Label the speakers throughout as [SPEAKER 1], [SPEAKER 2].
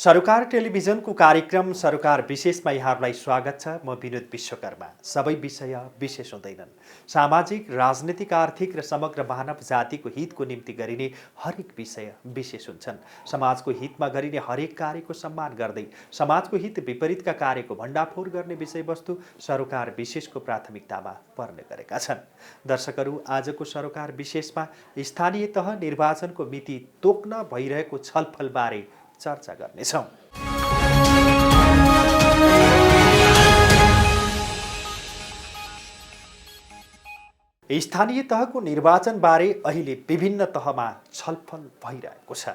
[SPEAKER 1] सरोकार टेलिभिजनको कार्यक्रम सरोकार विशेषमा यहाँहरूलाई स्वागत छ। म विनोद विश्वकर्मा। सबै विषय विशेष हुँदैनन्। सामाजिक, राजनीतिक, आर्थिक र समग्र मानव जातिको हितको निम्ति गरिने हरेक विषय विशेष हुन्छन्। समाजको हितमा गरिने हरेक कार्यको सम्मान गर्दै समाजको हित विपरीतका कार्यको भण्डाफोर गर्ने विषयवस्तु सरोकार विशेषको प्राथमिकतामा पर्ने गरेका छन्। दर्शकहरू, आजको सरोकार विशेषमा स्थानीय तह निर्वाचनको मिति तोक्न भइरहेको छलफलबारे चर्चा गर्नेछौँ। स्थानीय तहको निर्वाचनबारे अहिले विभिन्न तहमा छलफल भइरहेको छ।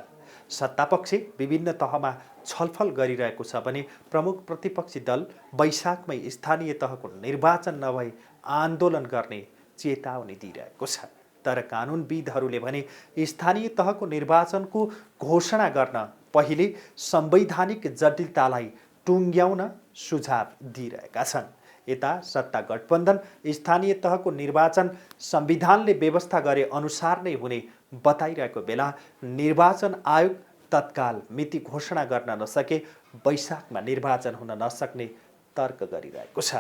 [SPEAKER 1] सत्तापक्ष विभिन्न तहमा छलफल गरिरहेको छ भने प्रमुख प्रतिपक्षी दल वैशाखमै स्थानीय तहको निर्वाचन नभई आन्दोलन गर्ने चेतावनी दिइरहेको छ। तर कानुनविदहरूले भने स्थानीय तहको निर्वाचनको घोषणा गर्न पहिले संवैधानिक जटिलतालाई टुङ्ग्याउन सुझाव दिइरहेका छन्। यता सत्ता गठबन्धन स्थानीय तहको निर्वाचन संविधानले व्यवस्था गरे अनुसार नै हुने बताइरहेको बेला निर्वाचन आयोग तत्काल मिति घोषणा गर्न नसके वैशाखमा निर्वाचन हुन नसक्ने तर्क गरिरहेको छ।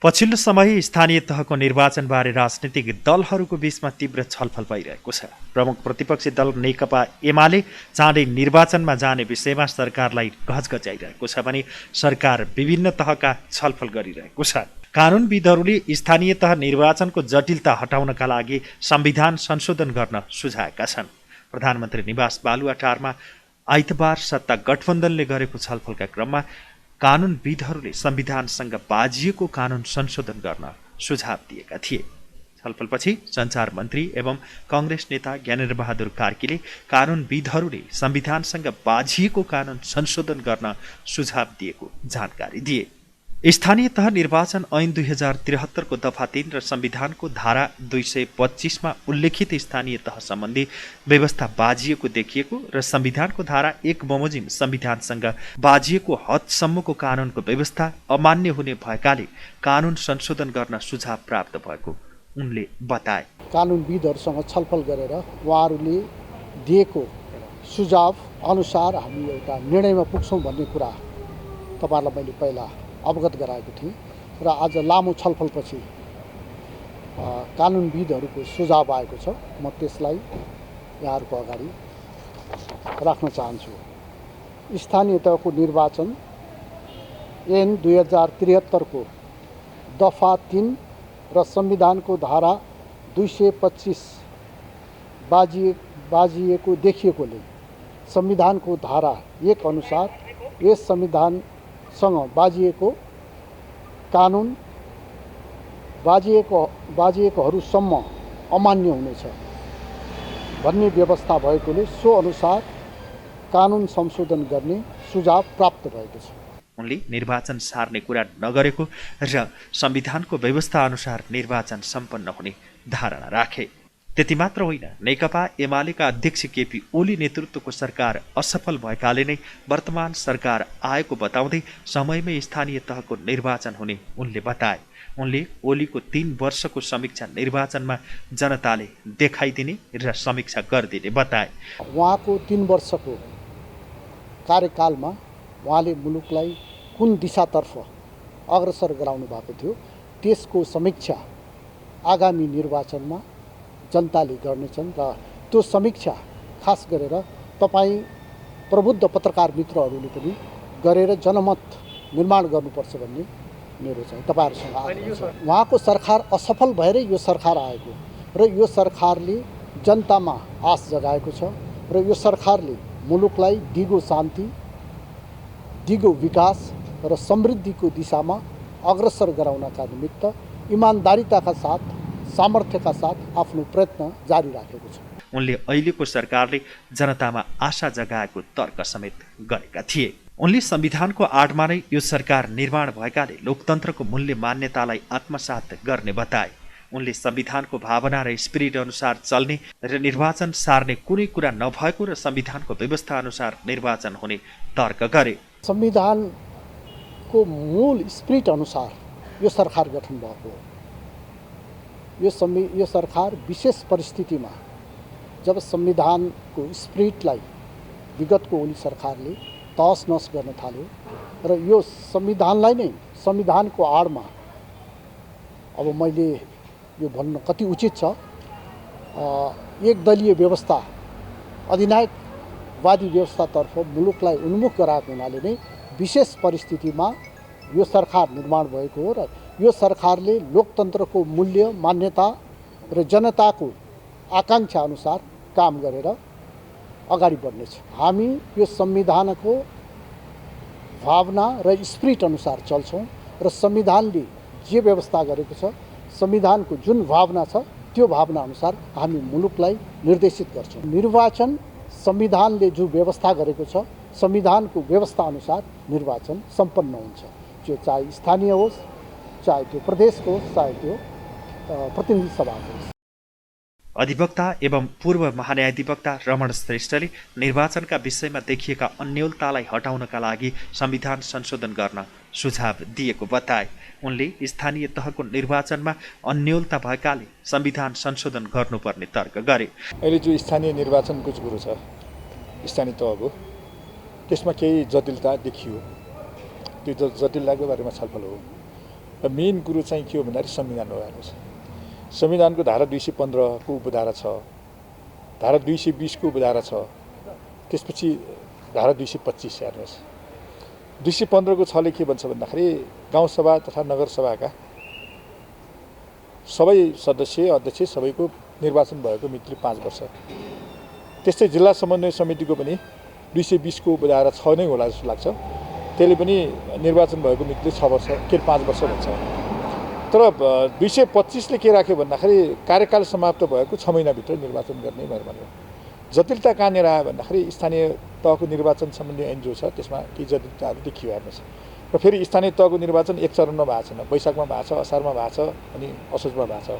[SPEAKER 1] पछिल्लो समय स्थानीय तहको निर्वाचनबारे राजनीतिक दलहरूको बीचमा तीव्र छलफल भइरहेको छ। प्रमुख प्रतिपक्षी दल नेकपा एमाले चाँडै निर्वाचनमा जाने विषयमा सरकारलाई घचघच्याइरहेको छ भने सरकार विभिन्न तहका छलफल गरिरहेको छ। कानुनविदहरूले स्थानीय तह निर्वाचनको जटिलता हटाउनका लागि संविधान संशोधन गर्न सुझाएका छन्। प्रधानमन्त्री निवास बालुवाटारमा आइतबार सत्ता गठबन्धनले गरेको छलफलका क्रममा कानुनविदहरूले संविधानसँग बाजिएको कानुन संशोधन गर्न सुझाव दिएका थिए। छलफलपछि सञ्चार मन्त्री एवं कांग्रेस नेता ज्ञानेन्द्रबहादुर कार्कीले कानुनविदहरूले संविधानसँग बाजिएको कानुन संशोधन गर्न सुझाव दिएको जानकारी दिए। स्थानीय तह निर्वाचन ऐन 2073 को दफा 3 र संविधानको धारा 225 उल्लेखित स्थानीय तह सम्बन्धी व्यवस्था बाजिएको देखिएको र संविधानको धारा 1 बमोजिम संविधानसँग बाजिएको हदसम्मको कानुनको व्यवस्था अमान्य हुने भएकाले कानुन संशोधन गर्न सुझाव प्राप्त भएको उनले बताए।
[SPEAKER 2] कानुनविदहरूसँग छलफल गरेर उहाँहरूले दिएको सुझाव अनुसार हामी एउटा निर्णयमा पुग्छौँ भन्ने कुरा तपाईहरुलाई मैले पहिला अवगत गराएको थिएँ र आज लामो छलफलपछि कानुनविदहरूको सुझाव आएको छ। म त्यसलाई यहाँहरूको अगाडि राख्न चाहन्छु। स्थानीय तहको निर्वाचन ऐन 2073 को दफा 3 र संविधानको धारा 225 बाजिएको देखिएकोले संविधानको धारा 1 अनुसार यस संविधानसँग बाजिएको कानुन बाजिएकोहरूसम्म अमान्य हुनेछ भन्ने व्यवस्था भएकोले सो अनुसार कानुन संशोधन गर्ने सुझाव प्राप्त भएको छ।
[SPEAKER 1] उनले निर्वाचन सार्ने कुरा नगरेको र संविधानको व्यवस्था अनुसार निर्वाचन सम्पन्न हुने धारणा राखे। त्यति मात्र होइन, नेकपा एमालेका अध्यक्ष केपी ओली नेतृत्वको सरकार असफल भएकाले नै वर्तमान सरकार आएको बताउँदै समयमै स्थानीय तहको निर्वाचन हुने उनले बताए। उनले ओलीको 3 वर्षको समीक्षा निर्वाचनमा जनताले देखाइदिने र समीक्षा गरिदिने बताए।
[SPEAKER 2] उहाँको 3 वर्षको कार्यकालमा उहाँले मुलुकलाई कुन दिशातर्फ अग्रसर गराउनु भएको थियो त्यसको समीक्षा आगामी निर्वाचनमा जनताले गर्नेछन् र त्यो समीक्षा खास गरेर तपाईँ प्रबुद्ध पत्रकार मित्रहरूले पनि गरेर जनमत निर्माण गर्नुपर्छ भन्ने मेरो चाहिँ तपाईहरुसँग आग्रह छ। उहाँको सरकार असफल भएरै यो सरकार आएको र यो सरकारले जनतामा आश जगाएको छ र यो सरकारले मुलुकलाई दिगो शान्ति, दिगो विकास र समृद्धिको दिशामा अग्रसर गराउनका निमित्त इमानदारीताका साथ, सामर्थ्यका साथ आफ्नो प्रयत्न जारी राखेको छ।
[SPEAKER 1] उनले अहिलेको सरकारले जनतामा आशा जगाएको तर्क समेत गरेका थिए। उनले संविधानको आडमा नै यो सरकार निर्माण भएकाले लोकतन्त्रको मूल्य मान्यतालाई आत्मसात गर्ने बताए। उनले संविधानको भावना र स्पिरिट अनुसार चल्ने र निर्वाचन सार्ने कुनै कुरा नभएको र संविधानको व्यवस्था अनुसार निर्वाचन हुने तर्क गरे।
[SPEAKER 2] संविधानको मूल स्पिरिट अनुसार यो सरकार गठन भएको हो यो सरकार विशेष परिस्थितिमा जब संविधानको स्पिरिटलाई विगतको ओली सरकारले तहस नहस गर्न थाल्यो र यो संविधानलाई नै संविधानको आडमा अब मैले यो भन्न कति उचित छ एकदलीय व्यवस्था अधिनायकवादी व्यवस्थातर्फ मुलुकलाई उन्मुख गराएको हुनाले नै विशेष परिस्थितिमा यो सरकार निर्माण भएको हो र यो सरकारले लोकतन्त्रको मूल्य मान्यता र जनताको आकाङ्क्षा अनुसार काम गरेर अगाडि बढ्नेछ। हामी यो संविधानको भावना र स्पिरिट अनुसार चल्छौँ र संविधानले जे व्यवस्था गरेको छ संविधानको जुन भावना छ त्यो भावना अनुसार हामी मुलुकलाई निर्देशित गर्छौँ। निर्वाचन संविधानले जो व्यवस्था गरेको छ संविधानको व्यवस्था अनुसार निर्वाचन सम्पन्न हुन्छ, जो चाहे स्थानीय होस्, चाहे त्यो प्रदेशको होस्, चाहे त्यो प्रतिनिधि सभाको होस्।
[SPEAKER 1] अधिवक्ता एवं पूर्व महान्यायाधिवक्ता रमण श्रेष्ठले निर्वाचनका विषयमा देखिएका अन्योलतालाई हटाउनका लागि संविधान संशोधन गर्न सुझाव दिएको बताए। उनले स्थानीय तहको निर्वाचनमा अन्योलता भएकाले संविधान संशोधन गर्नुपर्ने तर्क गरे।
[SPEAKER 3] अहिले जो स्थानीय निर्वाचनको कुरो छ स्थानीय तहको, त्यसमा केही जटिलता देखियो। त्यो जटिलताको बारेमा छलफल हो र मेन कुरो चाहिँ के हो भन्दाखेरि संविधान हो। हेर्नुहोस्, संविधानको धारा 215 को उपधारा छ, धारा 220 को उपधारा छ, त्यसपछि धारा 225। हेर्नुहोस्, 215 को 6ले के भन्छ भन्दाखेरि गाउँसभा तथा नगरसभाका सबै सदस्य अध्यक्ष सबैको निर्वाचन भएको मिति 5 वर्ष। त्यस्तै जिल्ला समन्वय समितिको पनि 220 को उपधारा 6 नै होला जस्तो लाग्छ। त्यसले पनि निर्वाचन भएको मिति 6 वर्ष के 5 वर्ष भन्छ। तर 225 के राख्यो भन्दाखेरि कार्यकाल समाप्त भएको 6 महिनाभित्र निर्वाचन गर्ने भनेर भन्यो। जटिलता कहाँनिर आयो भन्दाखेरि स्थानीय तहको निर्वाचन सम्बन्धी ऐन जो छ त्यसमा केही जटिलताहरू देखियो। हेर्नुहोस्, र फेरि स्थानीय तहको निर्वाचन एक चरणमा भएको छैन, वैशाखमा भएको छ, असारमा भएको छ अनि असोजमा भएको छ।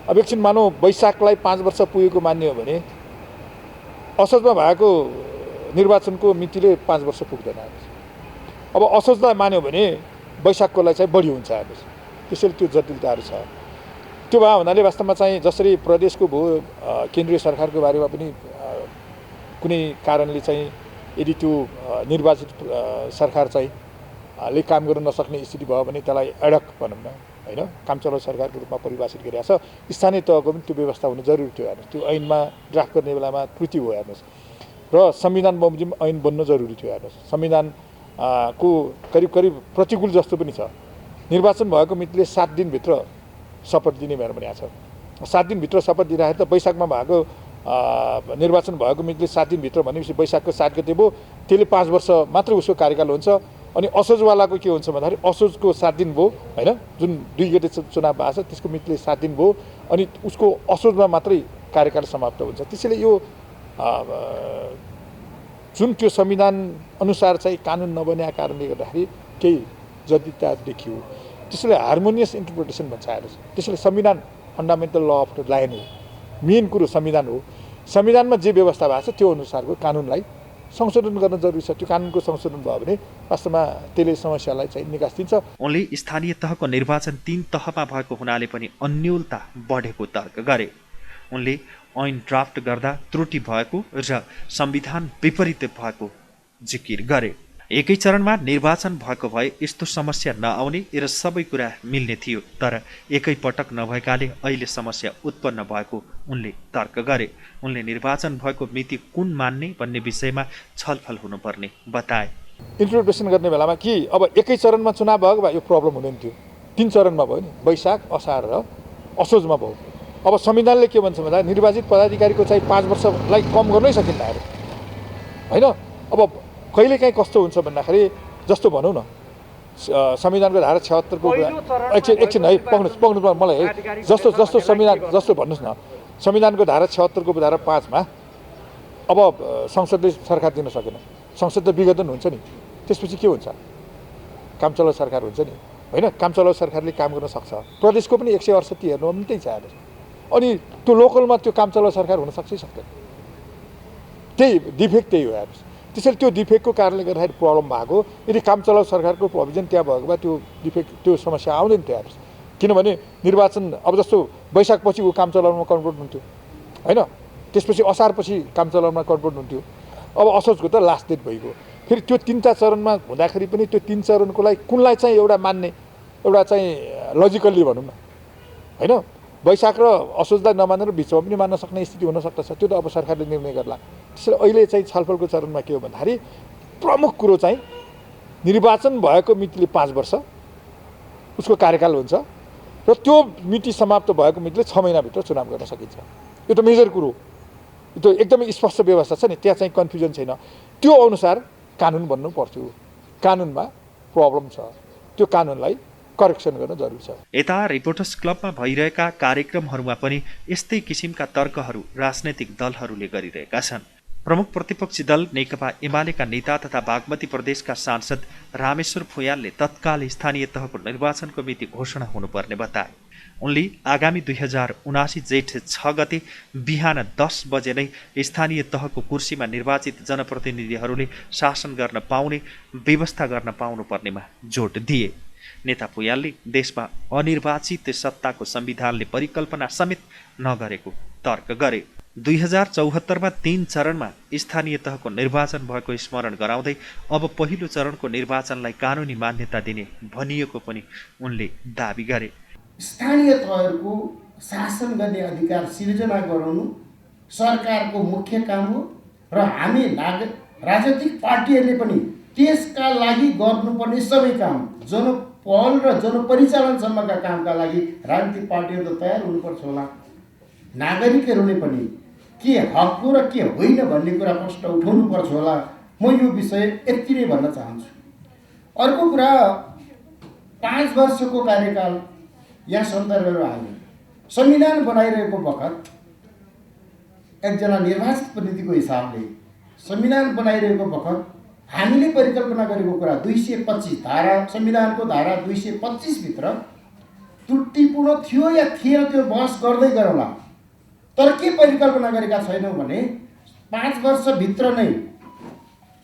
[SPEAKER 3] अब एकछिन मानौँ वैशाखलाई 5 वर्ष पुगेको मान्ने हो भने असोजमा भएको निर्वाचनको मितिले 5 वर्ष पुग्दैन। अब असोजलाई मान्यो भने वैशाखकोलाई चाहिँ बढी हुन्छ। हेर्नुहोस्, त्यसैले त्यो जटिलताहरू छ। त्यो भयो हुनाले वास्तवमा चाहिँ जसरी प्रदेशको भयो केन्द्रीय सरकारको बारेमा पनि कुनै कारणले चाहिँ यदि त्यो निर्वाचित सरकार चाहिँ ले काम गर्न नसक्ने स्थिति भयो भने त्यसलाई एडक भनौँ न, होइन, काम चलाउ सरकारको रूपमा परिभाषित गरिएको छ। स्थानीय तहको पनि त्यो व्यवस्था हुनु जरुरी थियो। हेर्नुहोस्, त्यो ऐनमा ड्राफ्ट गर्ने बेलामा त्रुटि हो। हेर्नुहोस्, र संविधान बमोजिम ऐन बन्नु जरुरी थियो। हेर्नुहोस्, संविधान को करिब प्रतिकूल जस्तो पनि छ। निर्वाचन भएको मितिले 7 दिनभित्र शपथ दिने भनेर भनेको छ। 7 दिनभित्र शपथ दिँदाखेरि त वैशाखमा भएको निर्वाचन भएको मितिले 7 दिनभित्र भनेपछि वैशाखको 7 गते भयो, त्यसले 5 वर्ष मात्र उसको कार्यकाल हुन्छ। अनि असोजवालाको के हुन्छ भन्दाखेरि असोजको 7 दिन भयो, होइन, जुन 2 गते चुनाव भएको छ त्यसको मितिले 7 दिन भयो, अनि उसको असोजमा मात्रै कार्यकाल समाप्त हुन्छ। त्यसैले यो जुन त्यो संविधान अनुसार चाहिँ कानुन नबनेका कारणले गर्दाखेरि केही जटिलता देखियो। त्यसैले हार्मोनियस इन्टरप्रिटेसन भन्छ। हेर्नुहोस्, त्यसैले संविधान fundamental law of the land हो, मेन कुरो संविधान हो। संविधानमा जे व्यवस्था भएको छ त्यो अनुसारको कानुनलाई संशोधन गर्न जरुरी छ। त्यो कानुनको संशोधन भयो भने वास्तवमा त्यसले समस्यालाई चाहिँ निकास दिन्छ।
[SPEAKER 1] उनले स्थानीय तहको निर्वाचन 3 तहमा भएको हुनाले पनि अन्योलता बढेको तर्क गरे। उनले ऐन ड्राफ्ट गर्दा त्रुटि भएको र संविधान विपरीत भएको जिकिर गरे। एकै चरणमा निर्वाचन भएको भए यस्तो समस्या नआउने र सबै कुरा मिल्ने थियो, तर एकै पटक नभएकाले अहिले समस्या उत्पन्न भएको उनले तर्क गरे। उनले निर्वाचन भएको मिति कुन मान्ने भन्ने विषयमा छलफल हुनुपर्ने बताए।
[SPEAKER 3] इन्टरप्रिटेसन गर्ने बेलामा कि अब एकै चरणमा चुनाव भएको भए यो प्रब्लम हुँदैन थियो। 3 चरणमा भयो नि, वैशाख, असार र असोजमा भयो। अब संविधानले के भन्छ भन्दा निर्वाचित पदाधिकारीको चाहिँ 5 वर्षलाई कम गर्नै सकिन्न, होइन। अब कहिलेकाहीँ कस्तो हुन्छ भन्दाखेरि जस्तो भनौँ न संविधानको धारा 76 को एकछिन है पक्नु मलाई है, जस्तो संविधान जस्तो भन्नुहोस् न, संविधानको धारा 76 को धारा 5 मा अब संसदले सरकार दिन सकेन, संसद त विघटन हुन्छ नि, त्यसपछि के हुन्छ? काम चलाउ सरकार हुन्छ नि, होइन। काम चलाउ सरकारले काम गर्न सक्छ। प्रदेशको पनि 168 हेर्नु पनि त्यही छ। अनि त्यो लोकलमा त्यो काम चलाउ सरकार हुन सक्छै सक्दैन। त्यही डिफेक्ट त्यही हो। हेर्नुहोस्, त्यसैले त्यो डिफेक्टको कारणले गर्दाखेरि प्रब्लम भएको। यदि काम चलाउ सरकारको प्रोभिजन त्यहाँ भएको भए त्यो डिफेक्ट त्यो समस्या आउँदैन थियो। हेर्नुहोस्, किनभने निर्वाचन अब जस्तो वैशाखपछि ऊ काम चलाउनमा कन्भर्ट हुन्थ्यो होइन, त्यसपछि असारपछि काम चलाउनमा कन्भर्ट हुन्थ्यो। अब असोजको त लास्ट डेट भइगयो। फेरि त्यो 3टा चरणमा हुँदाखेरि पनि त्यो 3 चरणको लागि कुनलाई चाहिँ एउटा मान्ने, एउटा चाहिँ लजिकल्ली भनौँ न होइन, वैशाख र असोजलाई नमानेर बिचमा पनि मान्न सक्ने स्थिति हुनसक्दछ। त्यो त अब सरकारले निर्णय गर्ला। त्यसैले अहिले चाहिँ छलफलको चरणमा के हो भन्दाखेरि प्रमुख कुरो चाहिँ निर्वाचन भएको मितिले 5 वर्ष उसको कार्यकाल हुन्छ र त्यो मिति समाप्त भएको मितिले 6 महिनाभित्र चुनाव गर्न सकिन्छ। यो त मेजर कुरो, यो त एकदमै स्पष्ट व्यवस्था छ नि, त्यहाँ चाहिँ कन्फ्युजन छैन। त्यो अनुसार कानुन बन्नु पर्थ्यो। कानुनमा प्रब्लम छ, त्यो कानुनलाई करेक्सन गर्न जरुरी छ।
[SPEAKER 1] यता रिपोर्टर्स क्लबमा भइरहेका कार्यक्रमहरूमा पनि यस्तै किसिमका तर्कहरू राजनैतिक दलहरूले गरिरहेका छन्। प्रमुख प्रतिपक्षी दल नेकपा एमालेका नेता तथा बागमती प्रदेशका सांसद रामेश्वर फुयालले तत्काल स्थानीय तहको निर्वाचनको मिति घोषणा हुनुपर्ने बताए। उनले आगामी 2079 जेठ 6 गते बिहान 10 बजे नै स्थानीय तहको कुर्सीमा निर्वाचित जनप्रतिनिधिहरूले शासन गर्न पाउने व्यवस्था गर्न पाउनुपर्नेमा जोड दिए। नेता फुयालले देशमा अनिर्वाचित सत्ताको संविधानले परिकल्पना समेत नगरेको तर्क गरे। 2074मा 3 चरणमा स्थानीय तहको निर्वाचन भएको स्मरण गराउँदै अब पहिलो चरणको निर्वाचनलाई कानुनी मान्यता दिने भनिएको पनि उनले दाबी गरे।
[SPEAKER 4] स्थानीय तहहरूको शासन गर्ने अधिकार सिर्जना गराउनु सरकारको मुख्य काम हो र हामी राजनीतिक पार्टीहरूले पनि त्यसका लागि गर्नुपर्ने सबै काम, जनपहल र जनपरिचालनसम्मका कामका लागि राजनीतिक पार्टीहरू त तयार हुनुपर्छ होला। नागरिकहरूले पनि के हक हो र के होइन भन्ने कुरा प्रश्न उठाउनुपर्छ होला। म यो विषय यति नै भन्न चाहन्छु। अर्को कुरा, 5 वर्षको कार्यकाल यहाँ सन्दर्भहरू आयो। संविधान बनाइरहेको बखत एकजना निर्वाचित प्रतिनिधिको हिसाबले संविधान बनाइरहेको बखत हामीले परिकल्पना गरेको कुरा 225 धारा, संविधानको धारा 225 भित्र त्रुटिपूर्ण थियो या थिएन त्यो बहस गर्दै गरौँला। तर के परिकल्पना गरेका छैनौँ भने 5 वर्षभित्र नै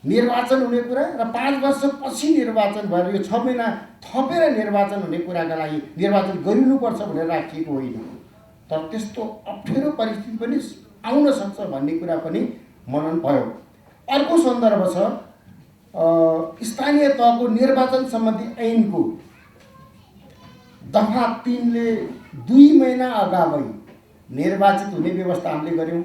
[SPEAKER 4] निर्वाचन हुने कुरा र 5 वर्षपछि निर्वाचन भएर यो 6 महिना थपेर निर्वाचन हुने कुराका लागि निर्वाचन गरिनुपर्छ भनेर राखिएको होइन। तर त्यस्तो अप्ठ्यारो परिस्थिति पनि आउन सक्छ भन्ने कुरा पनि मनन भयो। अर्को सन्दर्भ छ स्थानीय तहको निर्वाचन सम्बन्धी ऐनको दफा 3 ले 2 महिना अगावै निर्वाचित हुने व्यवस्था हामीले गर्यौँ।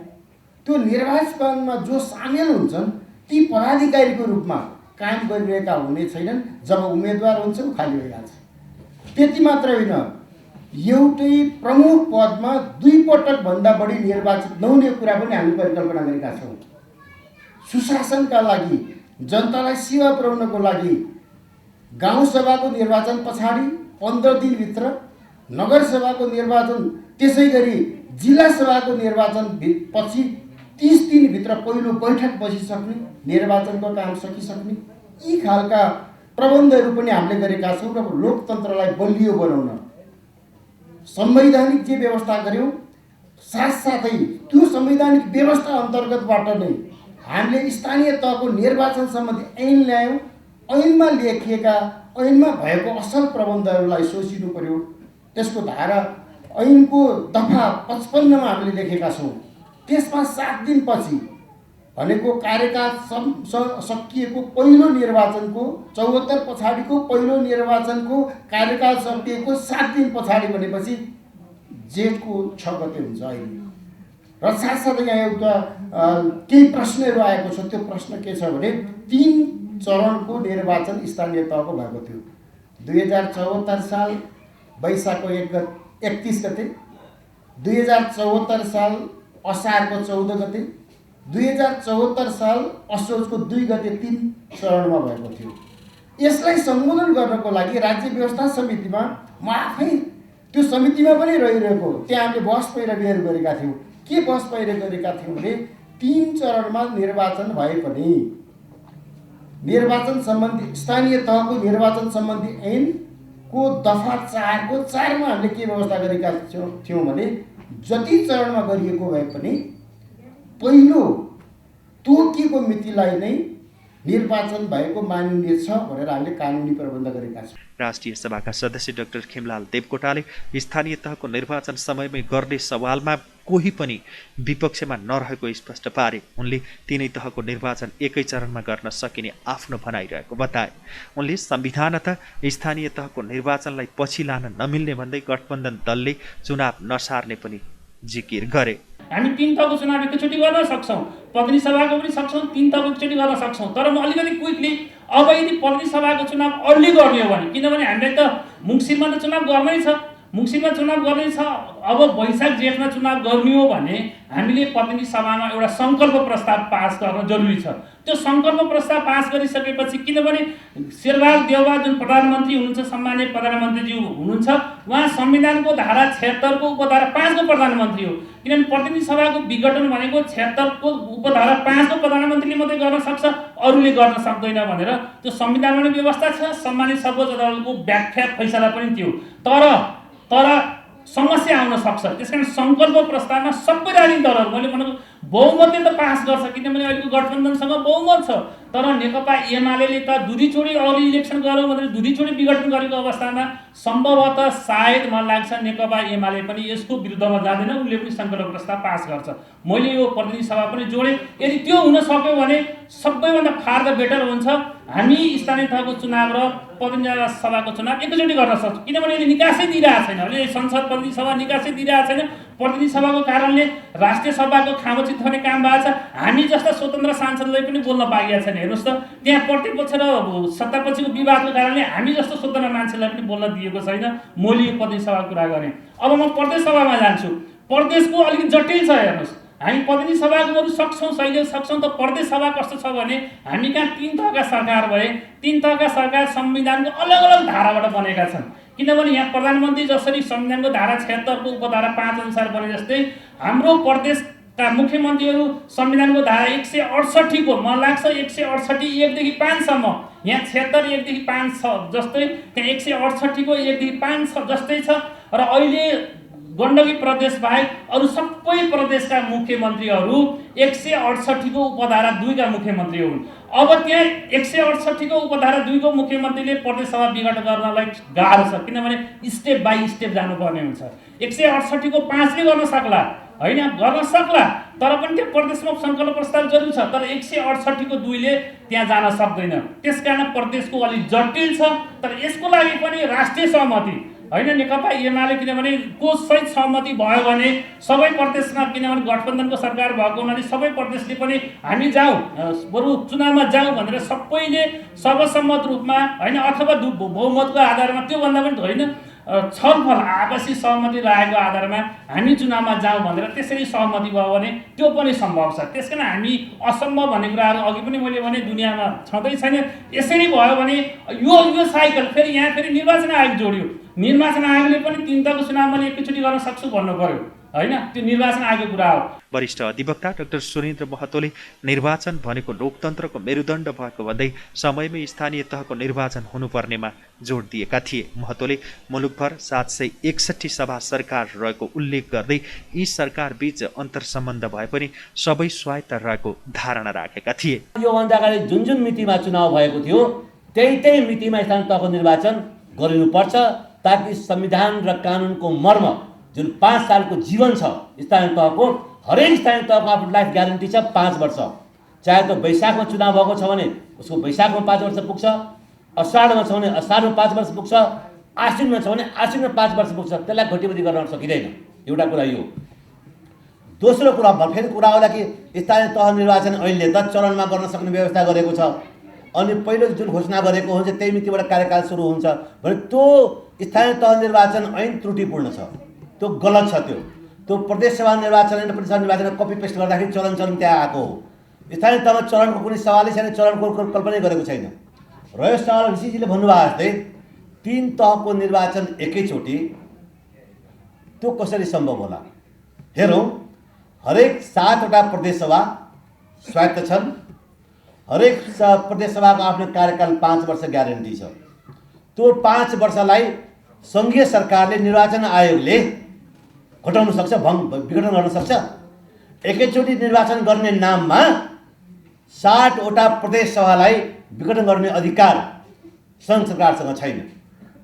[SPEAKER 4] त्यो निर्वाचनमा जो सामेल हुन्छन् ती पदाधिकारीको रूपमा काम गरिरहेका हुने छैनन्। जब उम्मेदवार हुन्छ ऊ खाली भइहाल्छ। त्यति मात्र होइन, एउटै प्रमुख पदमा 2 पटकभन्दा बढी निर्वाचित नहुने कुरा पनि हामी परिकल्पना गरेका छौँ। सुशासनका लागि, जनतालाई सेवा पुर्याउनको लागि गाउँसभाको निर्वाचन पछाडि 15 दिनभित्र, नगरसभाको निर्वाचन त्यसै गरी जिल्ला सभाको निर्वाचन पछि 30 दिनभित्र पहिलो बैठक बसिसक्ने, निर्वाचनको काम सकिसक्ने, यी खालका प्रबन्धहरू पनि हामीले गरेका छौँ। र लोकतन्त्रलाई बलियो बनाउन संवैधानिक जे व्यवस्था गर्यौँ, साथसाथै त्यो संवैधानिक व्यवस्था अन्तर्गतबाट नै हामीले स्थानीय तहको निर्वाचन सम्बन्धी ऐन ल्यायौँ। ऐनमा लेखिएका, ऐनमा भएको असल प्रबन्धहरूलाई सोचिनु पर्यो। त्यसको धारा ऐनको दफा 55 मा हामीले लेखेका छौँ। त्यसमा 7 दिनपछि भनेको कार्यकाल सकिएको पहिलो निर्वाचनको 74 पछाडिको पहिलो निर्वाचनको कार्यकाल सकिएको 7 दिन पछाडि भनेपछि जेठको 6 गते हुन्छ अहिले। र साथसाथै यहाँ एउटा केही प्रश्नहरू आएको छ। त्यो प्रश्न के छ भने 3 चरणको निर्वाचन स्थानीय तहको भएको थियो। 2074 साल वैशाखको 31 गते, 2074 साल असारको 14 गते, 2074 साल असोजको 2 गते 3 चरणमा भएको थियो। यसलाई सम्बोधन गर्नको लागि राज्य व्यवस्था समितिमा म आफै त्यो समितिमा पनि रहिरहेको, त्यहाँ हामीले बहस पहिला बिहेर गरेका थियौँ। के बहस पहिला गरेका थियौँ भने 3 चरणमा निर्वाचन भए पनि निर्वाचन सम्बन्धी स्थानीय तहको निर्वाचन सम्बन्धी ऐनको दफा 4 को 4 मा हामीले के व्यवस्था गरेका थियौँ भने जति चरणमा गरिएको भए पनि पहिलो तोकिएको मितिलाई नै निर्वाचन भएको मानिने छ भनेर हामीले कानुनी प्रबन्ध गरेका छौँ।
[SPEAKER 1] राष्ट्रिय सभाका सदस्य डाक्टर खिमलाल देवकोटाले स्थानीय तहको निर्वाचन समयमै गर्ने सवालमा कोही पनि विपक्षमा नरहेको स्पष्ट पारे। उनले तीनै तहको निर्वाचन एकै चरणमा गर्न सकिने आफ्नो भनाइरहेको बताए। उनले संविधानतः स्थानीय तहको निर्वाचनलाई पछि लान नमिल्ने भन्दै गठबन्धन दलले चुनाव नसार्ने पनि जिकिर गरे।
[SPEAKER 5] हामी 3 तहको चुनाव एकैचोटि गर्न सक्छौँ, प्रतिनिधि सभाको पनि सक्छौँ, 3 तहको एकचोटि गर्न सक्छौँ। तर म अलिकति क्विकली अब यदि प्रतिनिधि सभाको चुनाव अर्ली गर्ने हो भने, किनभने हामीले त मुङ्सिरमा त चुनाव गर्नै छ, मुङ्सिरमा चुनाव गर्नै छ, अब वैशाख जेठमा चुनाव गर्ने हो भने हामीले प्रतिनिधि सभामा एउटा सङ्कल्प प्रस्ताव पास गर्न जरुरी छ। त्यो सङ्कल्प प्रस्ताव पास गरिसकेपछि, किनभने शेरबहादुर देउवा जुन प्रधानमन्त्री हुनुहुन्छ, सम्माननीय प्रधानमन्त्रीज्यू हुनुहुन्छ, उहाँ संविधानको धारा 76 को उपधारा 5 को प्रधानमन्त्री हो। किनभने प्रतिनिधि सभाको विघटन भनेको 76 को उपधारा 5 को प्रधानमन्त्रीले मात्रै गर्न सक्छ, अरूले गर्न सक्दैन भनेर त्यो संविधानमा नै व्यवस्था छ। सम्मानित सर्वोच्च अदालतको व्याख्या फैसला पनि थियो। तर समस्या आउन सक्छ। त्यसकारण सङ्कल्प प्रस्तावमा सबै राजनीतिक दलहरू, मैले भनेको बहुमतले त पास गर्छ, किनभने अहिलेको गठबन्धनसँग बहुमत छ। तर नेकपा एमाले त दुधीचोडी अरू इलेक्सन गरौँ भनेर दुधीचोडी विघटन गरेको अवस्थामा सम्भवतः सायद मलाई लाग्छ नेकपा एमाले पनि यसको विरुद्धमा जाँदैन, उनले पनि सङ्कल्प प्रस्ताव पास गर्छ। मैले यो प्रतिनिधि सभा पनि जोडेँ। यदि त्यो हुन सक्यो भने सबैभन्दा फार द बेटर हुन्छ। हामी स्थानीय तहको चुनाव र प्रतिनिधि सभाको चुनाव एकैचोटि गर्न सक्छौँ, किनभने यसले निकासै दिइरहेको छैन। अहिले संसद प्रतिनिधि सभा निकासै दिइरहेको छैन। प्रतिनिधि सभाको कारणले राष्ट्रिय सभाको खाँबो चित्ताउने काम भएको छ। हामी जस्ता स्वतन्त्र सांसदलाई पनि बोल्न पाइएको छैन। हेर्नुहोस् त, त्यहाँ प्रतिपक्ष र सत्तापक्षको विवादको कारणले हामी जस्तो स्वतन्त्र मान्छेलाई पनि बोल्न दिएको छैन। मैले यो प्रतिनिधि सभाको कुरा गरेँ। अब म प्रदेश सभामा जान्छु। प्रदेशको अलिकति जटिल छ। हेर्नुहोस्, हामी प्रतिनिधि सभाको गर्नु सक्छौँ, सहिले सक्छौँ। त प्रदेश सभा कस्तो छ भने हामी कहाँ 3 तहका सरकार भए, 3 तहका सरकार संविधानको अलग अलग धाराबाट बनेका छन्। किनभने यहाँ प्रधानमन्त्री जसरी संविधानको धारा 76 को उपधारा 5 अनुसार बने जस्तै हाम्रो प्रदेशका मुख्यमन्त्रीहरू संविधानको धारा 168 को, मलाई लाग्छ 168 1 देखि 5 सम्म, यहाँ 76 1 देखि 5 छ जस्तै, त्यहाँ 168 को 1 देखि 5 छ जस्तै छ। र अहिले गण्डकी प्रदेश बाहेक अरू सबै प्रदेशका मुख्यमन्त्रीहरू 168 को उपधारा 2 का मुख्यमन्त्री हुन्। अब त्यहाँ 168 को उपधारा 2 को मुख्यमन्त्रीले प्रदेश सभा विघटन गर्नलाई गाह्रो छ, किनभने स्टेप बाई स्टेप जानुपर्ने हुन्छ। 168 को 5 ले गर्न सक्ला, होइन गर्न सक्ला, तर पनि त्यो प्रदेशमा सङ्कल्प प्रस्ताव जरुरी छ। तर 168 को 2 ले त्यहाँ जान सक्दैन। त्यसकारण प्रदेशको अलिक जटिल छ। तर यसको लागि पनि राष्ट्रिय सहमति, होइन नेकपा एमाले, किनभने को सहित सहमति भयो भने सबै प्रदेशमा, किनभने गठबन्धनको सरकार भएको हुनाले सबै प्रदेशले पनि हामी जाउँ, बरु चुनावमा जाउँ भनेर सबैले सर्वसम्मत रूपमा, होइन अथवा बहुमतको आधारमा, त्योभन्दा पनि होइन छलफल आपसी सहमति रहेको आधारमा हामी चुनावमा जाउँ भनेर त्यसरी सहमति भयो भने त्यो पनि सम्भव छ। त्यसकारण हामी असम्भव भन्ने कुराहरू अघि पनि मैले भने दुनियाँमा छँदै छैन। यसरी भयो भने यो साइकल फेरि यहाँ फेरि निर्वाचन आयोग जोडियो। निर्वाचन आयोगले पनि 3 तहको चुनाव मैले एकैचोटि गर्न सक्छु भन्नु पर्यो, होइन त्यो निर्वाचन आयोगको कुरा हो।
[SPEAKER 1] वरिष्ठ अधिवक्ता डाक्टर सुरेन्द्र महतोले निर्वाचन भनेको लोकतन्त्रको मेरुदण्ड भएको भन्दै समयमै स्थानीय तहको निर्वाचन हुनुपर्नेमा जोड दिएका थिए। महतोले मुलुकभर 761 सभा सरकार रहेको उल्लेख गर्दै यी सरकार बीच अन्तर्सम्बन्ध भए पनि सबै स्वायत्त रहेको धारणा राखेका थिए।
[SPEAKER 6] योभन्दा अगाडि जुन जुन मितिमा चुनाव भएको थियो त्यही मितिमा स्थानीय तहको निर्वाचन गरिनुपर्छ, ताकि संविधान र कानुनको मर्म जुन 5 सालको जीवन छ स्थानीय तहको, हरेक स्थानीय तहको आफ्नो लाइफ ग्यारेन्टी छ 5 वर्ष। चाहे त वैशाखमा चुनाव भएको छ भने उसको वैशाखमा 5 वर्ष पुग्छ, अषाढमा छ भने अषाढमा 5 वर्ष पुग्छ, आश्विनमा छ भने आश्विनमा 5 वर्ष पुग्छ। त्यसलाई घटीबदी गर्न सकिँदैन। एउटा कुरा यो। दोस्रो कुरा फेरि कुरा होला कि स्थानीय तह निर्वाचन अहिले 10 चरणमा गर्न सक्ने व्यवस्था गरेको छ, अनि पहिलो जुन घोषणा गरेको हुन्छ त्यही मितिबाट कार्यकाल सुरु हुन्छ भने त्यो स्थानीय तह निर्वाचन ऐन त्रुटिपूर्ण छ, त्यो गलत छ। त्यो प्रदेश सभा निर्वाचन र प्रदेश सभा निर्वाचन कपी पेस्ट गर्दाखेरि चरण त्यहाँ आएको हो। स्थानीय तहमा चरणको कुनै सवालै छैन, चरणको कल्पनै गरेको छैन। रह्यो सवाल ऋषिजीले भन्नुभयो जस्तै 3 तहको निर्वाचन एकैचोटि त्यो कसरी सम्भव होला? हेरौँ, हरेक 7वटा प्रदेश सभा स्वायत्त छन्। हरेक प्रदेश सभाको आफ्नो कार्यकाल 5 वर्ष ग्यारेन्टी छ। त्यो 5 वर्षलाई सङ्घीय सरकारले निर्वाचन आयोगले घटाउन सक्छ, विघटन गर्न सक्छ। एकैचोटि निर्वाचन गर्ने नाममा 60वटा प्रदेश सभालाई विघटन गर्ने अधिकार सङ्घ सरकारसँग छैन।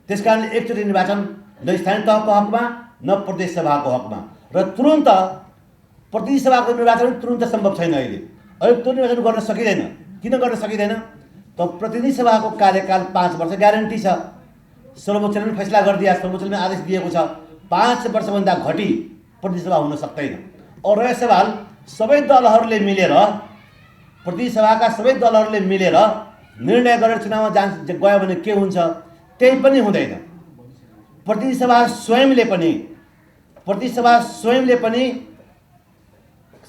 [SPEAKER 6] त्यसकारणले एकचोटि निर्वाचन न स्थानीय तहको हकमा न प्रदेश सभाको हकमा र तुरुन्त प्रतिनिधि सभाको निर्वाचन तुरुन्त सम्भव छैन। अहिले त्यो निर्वाचन गर्न सकिँदैन। किन गर्न सकिँदैन? त प्रतिनिधि सभाको कार्यकाल 5 वर्ष ग्यारेन्टी छ। सर्वोच्चले पनि फैसला गरिदिया, सर्वोच्चले आदेश दिएको छ 5 वर्षभन्दा घटी प्रतिनिधि सभा हुन सक्दैन। और रह्यो सवाल सबै दलहरूले मिलेर, प्रतिनिधि सभाका सबै दलहरूले मिलेर निर्णय गरेर चुनावमा गयो भने के हुन्छ? त्यही पनि हुँदैन। प्रतिनिधि सभा स्वयंले पनि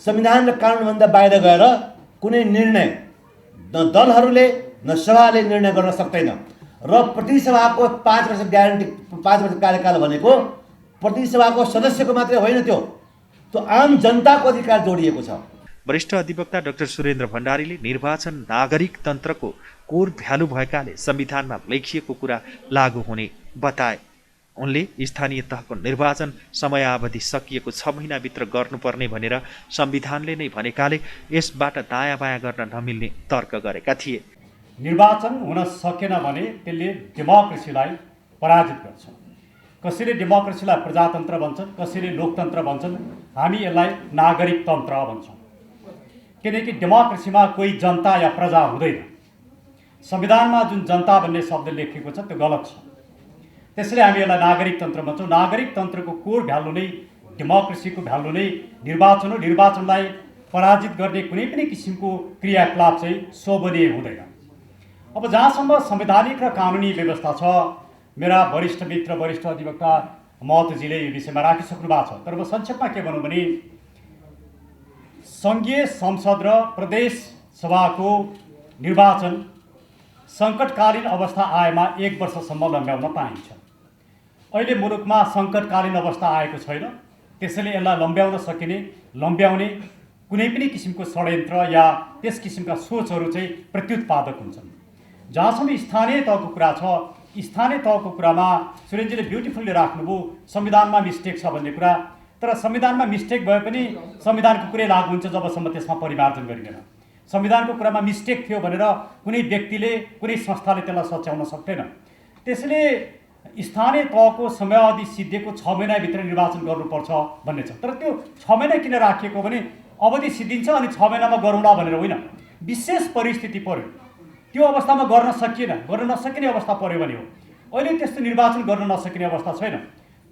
[SPEAKER 6] संविधान र कानुनभन्दा बाहिर गएर कुनै निर्णय न दलहरूले न सभाले निर्णय गर्न सक्दैन। र प्रतिनिधि सभाको 5 वर्ष ग्यारेन्टी, 5 वर्ष कार्यकाल भनेको प्रतिनिधि सभाको सदस्यको मात्रै होइन, त्यो आम जनताको अधिकार जोडिएको छ।
[SPEAKER 1] वरिष्ठ अधिवक्ता डाक्टर सुरेन्द्र भण्डारीले निर्वाचन नागरिक तन्त्रको कोर भ्यालु भएकाले संविधानमा लेखिएको कुरा लागू हुने बताए। उनले स्थानीय तहको निर्वाचन समयावधि सकिएको 6 महिनाभित्र गर्नुपर्ने भनेर संविधानले नै भनेकाले यसबाट दायाँ बायाँ गर्न नमिल्ने तर्क गरेका थिए।
[SPEAKER 7] निर्वाचन हुन सकेन भने त्यसले डेमोक्रेसीलाई पराजित गर्छ। कसैले डेमोक्रेसीलाई प्रजातन्त्र भन्छन्, कसैले लोकतन्त्र भन्छन्, हामी यसलाई नागरिक तन्त्र भन्छौँ। किनकि डेमोक्रेसीमा कोही जनता या प्रजा हुँदैन। संविधानमा जुन जनता भन्ने शब्द लेखिएको छ त्यो गलत छ। त्यसैले हामी यसलाई नागरिक तन्त्र भन्छौँ। नागरिक तन्त्रको कोर भ्यालु नै, डेमोक्रेसीको भ्यालु नै निर्वाचन हो। निर्वाचनलाई पराजित गर्ने कुनै पनि किसिमको क्रियाकलाप चाहिँ शोभनीय हुँदैन। अब जहाँसम्म संवैधानिक र कानुनी व्यवस्था छ, मेरा वरिष्ठ मित्र वरिष्ठ अधिवक्ता महतोजीले यो विषयमा राखिसक्नु भएको छ। तर म संक्षेपमा के भनौँ भने सङ्घीय संसद र प्रदेश सभाको निर्वाचन सङ्कटकालीन अवस्था आएमा 1 वर्षसम्म लम्ब्याउन पाइन्छ। अहिले मुलुकमा सङ्कटकालीन अवस्था आएको छैन। त्यसैले यसलाई लम्ब्याउने कुनै पनि किसिमको षड्यन्त्र या त्यस किसिमका सोचहरू चाहिँ प्रत्युत्पादक हुन्छन्। जहाँसम्म स्थानीय तहको कुरा छ, स्थानीय तहको कुरामा सुरेन्द्रजीले ब्युटिफुल्ली राख्नुभयो संविधानमा मिस्टेक छ भन्ने कुरा। तर संविधानमा मिस्टेक भए पनि संविधानको कुरै लागू हुन्छ जबसम्म त्यसमा परिमार्जन गरिँदैन। संविधानको कुरामा मिस्टेक थियो भनेर कुनै व्यक्तिले, कुनै संस्थाले त्यसलाई सच्याउन सक्दैन। त्यसैले स्थानीय तहको समयावधि सिद्धिएको 6 महिनाभित्र निर्वाचन गर्नुपर्छ भन्ने छ। तर त्यो 6 महिना किन राखिएको भने अवधि सिद्धिन्छ अनि 6 महिनामा गरौँला भनेर होइन। विशेष परिस्थिति पर्यो, त्यो अवस्थामा गर्न नसकिने अवस्था पर्यो भने हो। अहिले त्यस्तो निर्वाचन गर्न नसकिने अवस्था छैन।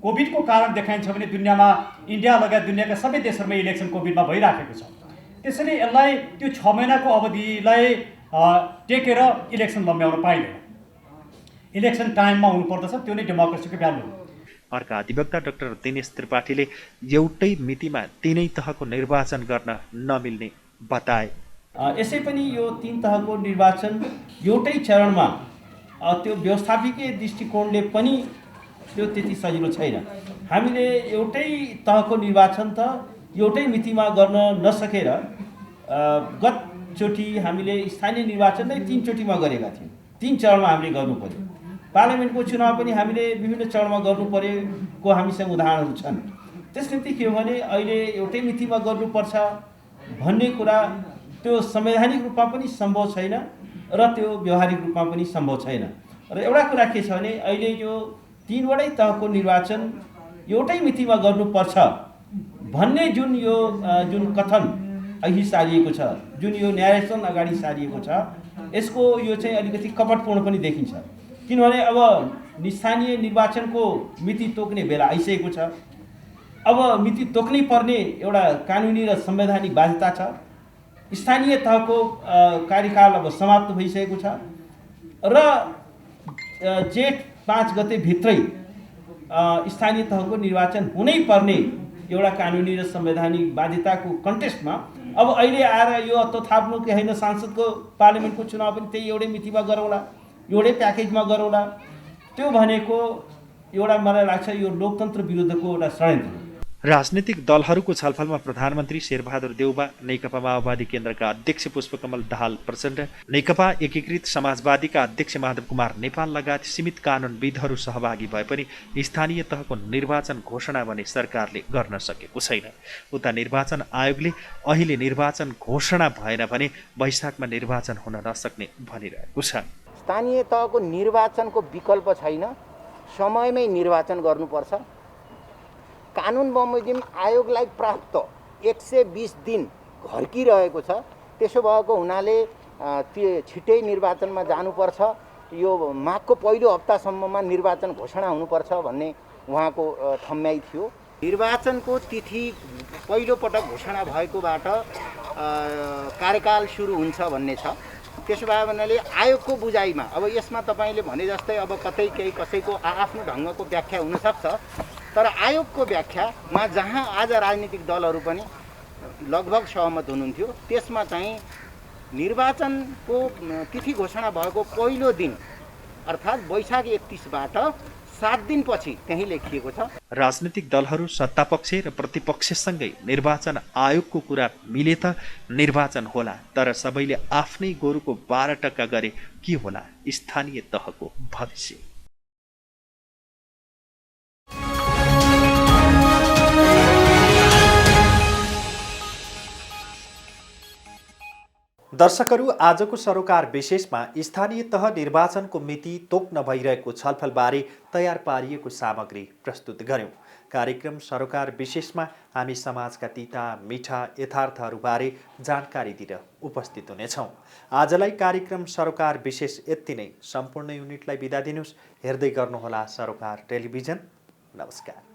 [SPEAKER 7] कोभिडको कारण देखाइन्छ भने दुनियाँमा, इन्डिया लगायत दुनियाँका सबै देशहरूमा इलेक्सन कोभिडमा भइराखेको छ। त्यसैले यसलाई त्यो 6 महिनाको अवधिलाई टेकेर इलेक्सन लम्ब्याउन पाइँदैन। इलेक्सन टाइममा हुनुपर्दछ, त्यो नै डेमोक्रेसीको भ्यालु हो।
[SPEAKER 1] अर्का अधिवक्ता डाक्टर दिनेश त्रिपाठीले एउटै मितिमा 3 तहको निर्वाचन गर्न नमिल्ने बताए।
[SPEAKER 8] यसै पनि यो 3 तहको निर्वाचन एउटै चरणमा त्यो व्यवस्थापिकीय दृष्टिकोणले पनि त्यो त्यति सजिलो छैन। हामीले एउटै तहको निर्वाचन त एउटै मितिमा गर्न नसकेर गतचोटि हामीले स्थानीय निर्वाचन नै 3 चोटिमा गरेका थियौँ। 3 चरणमा हामीले गर्नु पर्यो। पार्लियामेन्टको चुनाव पनि हामीले विभिन्न चरणमा गर्नु परेको हामीसँग उदाहरणहरू छन्। त्यस निम्ति के हो भने अहिले एउटै मितिमा गर्नुपर्छ भन्ने कुरा त्यो संवैधानिक रूपमा पनि सम्भव छैन र त्यो व्यवहारिक रूपमा पनि सम्भव छैन। र एउटा कुरा के छ भने अहिले यो 3 वटै तहको निर्वाचन एउटै मितिमा गर्नुपर्छ भन्ने जुन कथन अघि सारिएको छ, जुन यो न्यारेसन अगाडि सारिएको छ, यसको यो चाहिँ अलिकति कपटपूर्ण पनि देखिन्छ। किनभने अब स्थानीय निर्वाचनको मिति तोक्ने बेला आइसकेको छ। अब मिति तोक्नै पर्ने एउटा कानुनी र संवैधानिक बाध्यता छ। स्थानीय तहको कार्यकाल अब समाप्त भइसकेको छ र जेठ 5 गते भित्रै स्थानीय तहको निर्वाचन हुनै पर्ने एउटा कानुनी र संवैधानिक बाध्यताको कन्टेस्टमा अब अहिले आएर यो अत्तो थाप्नु कि होइन सांसदको पार्लियामेन्टको चुनाव पनि त्यही एउटै मितिमा गरौँला, एउटै प्याकेजमा गरौँला, त्यो भनेको एउटा मलाई लाग्छ यो लोकतन्त्र विरुद्धको एउटा षड्यन्त्र।
[SPEAKER 1] राजनीतिक दलहरूको छलफलमा प्रधानमन्त्री शेरबहादुर देउबा, नेकपा माओवादी केन्द्रका अध्यक्ष पुष्पकमल दाहाल प्रचण्ड, नेकपा एकीकृत समाजवादीका अध्यक्ष माधव कुमार नेपाल लगायत सीमित कानुनविदहरू सहभागी भए पनि स्थानीय तहको निर्वाचन घोषणा भने सरकारले गर्न सकेको छैन। उता निर्वाचन आयोगले अहिले निर्वाचन घोषणा भएन भने वैशाखमा निर्वाचन हुन नसक्ने भनिरहेको छ।
[SPEAKER 9] स्थानीय तहको निर्वाचनको विकल्प छैन, समयमै निर्वाचन गर्नुपर्छ। कानुन बमोजिम आयोगलाई प्राप्त 120 दिन घर्किरहेको छ। त्यसो भएको हुनाले छिट्टै निर्वाचनमा जानुपर्छ। यो माघको पहिलो हप्तासम्ममा निर्वाचन घोषणा हुनुपर्छ भन्ने उहाँको ठम्याइ थियो। निर्वाचनको तिथि पहिलो पटक घोषणा भएकोबाट कार्यकाल सुरु हुन्छ भन्ने छ। त्यसो भए भन्नाले आयोगको बुझाइमा अब यसमा तपाईँले भने जस्तै अब कतै केही कसैको आफ्नो ढङ्गको व्याख्या हुनसक्छ, तर आयोगको व्याख्यामा जहाँ आज राजनीतिक दलहरू पनि लगभग सहमत हुनुहुन्थ्यो त्यसमा चाहिँ निर्वाचनको तिथि घोषणा भएको पहिलो दिन अर्थात् वैशाख 31बाट 7 दिनपछि त्यही लेखिएको छ।
[SPEAKER 1] राजनीतिक दलहरू सत्तापक्ष र प्रतिपक्षसँगै निर्वाचन आयोगको कुरा मिले त निर्वाचन होला, तर सबैले आफ्नै गोरुको 12 टक्का गरे के होला स्थानीय तहको भविष्य। दर्शकहरू, आजको सरोकार विशेषमा स्थानीय तह निर्वाचनको मिति तोक्न भइरहेको छलफलबारे तयार पारिएको सामग्री प्रस्तुत गर्यौं। कार्यक्रम सरोकार विशेषमा हामी समाजका तिता मिठा यथार्थहरूबारे जानकारी दिन उपस्थित हुनेछौँ। आजलाई कार्यक्रम सरोकार विशेष यति नै। सम्पूर्ण युनिटलाई बिदा दिनुहोस्। हेर्दै गर्नुहोला सरोकार टेलिभिजन। नमस्कार।